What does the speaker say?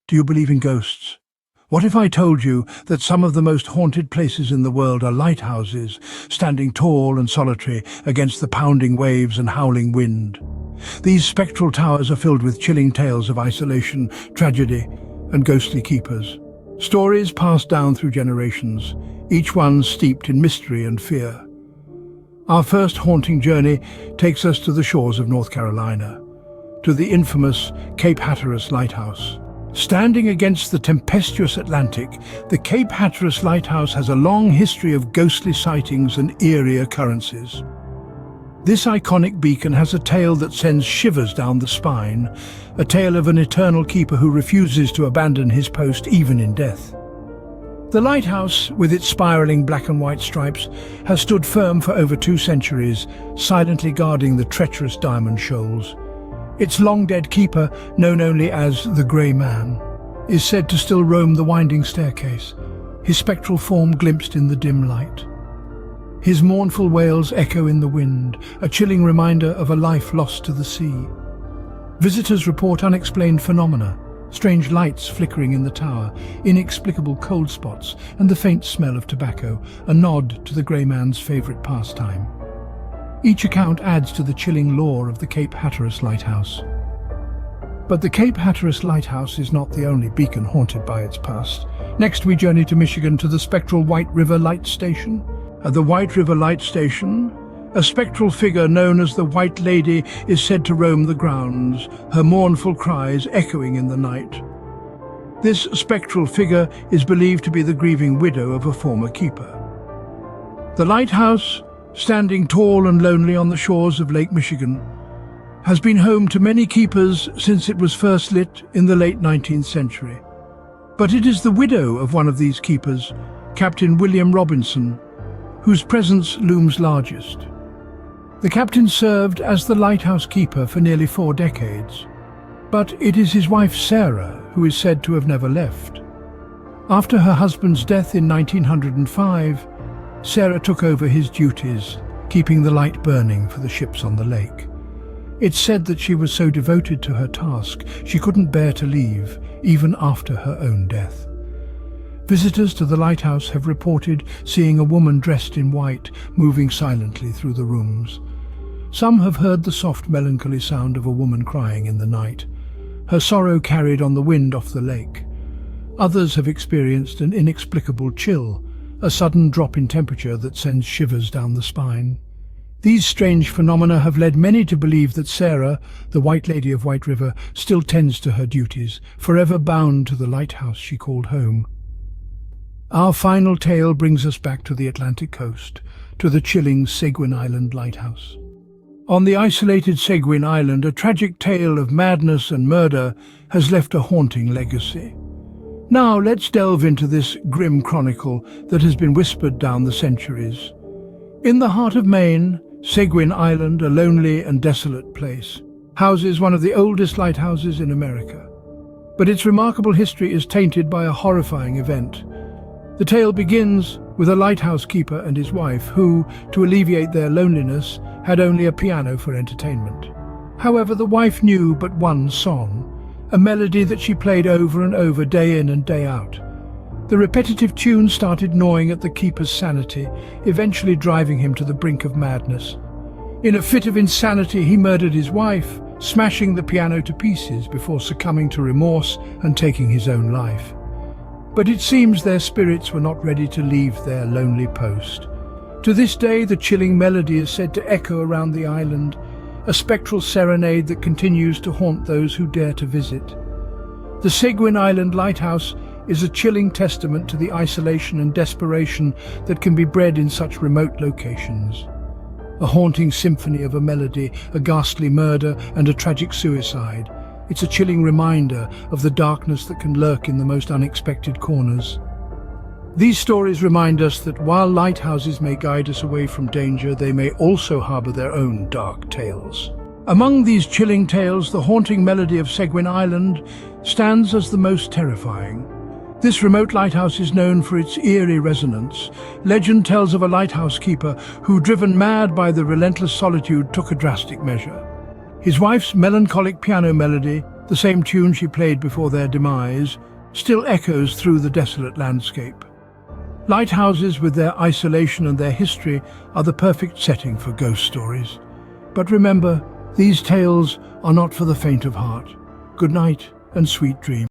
Do you believe in ghosts? What if I told you that some of the most haunted places in the world are lighthouses, standing tall and solitary against the pounding waves and howling wind? These spectral towers are filled with chilling tales of isolation, tragedy, and ghostly keepers. Stories passed down through generations, each one steeped in mystery and fear. Our first haunting journey takes us to the shores of North Carolina, to the infamous Cape Hatteras Lighthouse. Standing against the tempestuous Atlantic, the Cape Hatteras Lighthouse has a long history of ghostly sightings and eerie occurrences. This iconic beacon has a tale that sends shivers down the spine, a tale of an eternal keeper who refuses to abandon his post even in death. The lighthouse, with its spiraling black and white stripes, has stood firm for over 2 centuries, silently guarding the treacherous Diamond Shoals. Its long-dead keeper, known only as the Grey Man, is said to still roam the winding staircase, his spectral form glimpsed in the dim light. His mournful wails echo in the wind, a chilling reminder of a life lost to the sea. Visitors report unexplained phenomena, strange lights flickering in the tower, inexplicable cold spots, and the faint smell of tobacco, a nod to the Grey Man's favourite pastime. Each account adds to the chilling lore of the Cape Hatteras Lighthouse. But the Cape Hatteras Lighthouse is not the only beacon haunted by its past. Next we journey to Michigan to the spectral White River Light Station. At the White River Light Station, a spectral figure known as the White Lady is said to roam the grounds, her mournful cries echoing in the night. This spectral figure is believed to be the grieving widow of a former keeper. The lighthouse, standing tall and lonely on the shores of Lake Michigan, has been home to many keepers since it was first lit in the late 19th century. But it is the widow of one of these keepers, Captain William Robinson, whose presence looms largest. The captain served as the lighthouse keeper for nearly 4 decades, but it is his wife Sarah who is said to have never left. After her husband's death in 1905, Sarah took over his duties, keeping the light burning for the ships on the lake. It's said that she was so devoted to her task, she couldn't bear to leave, even after her own death. Visitors to the lighthouse have reported seeing a woman dressed in white moving silently through the rooms. Some have heard the soft, melancholy sound of a woman crying in the night, her sorrow carried on the wind off the lake. Others have experienced an inexplicable chill, a sudden drop in temperature that sends shivers down the spine. These strange phenomena have led many to believe that Sarah, the White Lady of White River, still tends to her duties, forever bound to the lighthouse she called home. Our final tale brings us back to the Atlantic coast, to the chilling Seguin Island lighthouse. On the isolated Seguin Island, a tragic tale of madness and murder has left a haunting legacy. Now let's delve into this grim chronicle that has been whispered down the centuries. In the heart of Maine, Seguin Island, a lonely and desolate place, houses one of the oldest lighthouses in America. But its remarkable history is tainted by a horrifying event. The tale begins with a lighthouse keeper and his wife who, to alleviate their loneliness, had only a piano for entertainment. However, the wife knew but one song, a melody that she played over and over, day in and day out. The repetitive tune started gnawing at the keeper's sanity, eventually driving him to the brink of madness. In a fit of insanity, he murdered his wife, smashing the piano to pieces before succumbing to remorse and taking his own life. But it seems their spirits were not ready to leave their lonely post. To this day, the chilling melody is said to echo around the island, a spectral serenade that continues to haunt those who dare to visit. The Seguin Island Lighthouse is a chilling testament to the isolation and desperation that can be bred in such remote locations. A haunting symphony of a melody, a ghastly murder, and a tragic suicide. It's a chilling reminder of the darkness that can lurk in the most unexpected corners. These stories remind us that while lighthouses may guide us away from danger, they may also harbor their own dark tales. Among these chilling tales, the haunting melody of Seguin Island stands as the most terrifying. This remote lighthouse is known for its eerie resonance. Legend tells of a lighthouse keeper who, driven mad by the relentless solitude, took a drastic measure. His wife's melancholic piano melody, The same tune she played before their demise still echoes through the desolate landscape. Lighthouses, with their isolation and their history, are the perfect setting for ghost stories. But remember, these tales are not for the faint of heart. Good night and sweet dreams.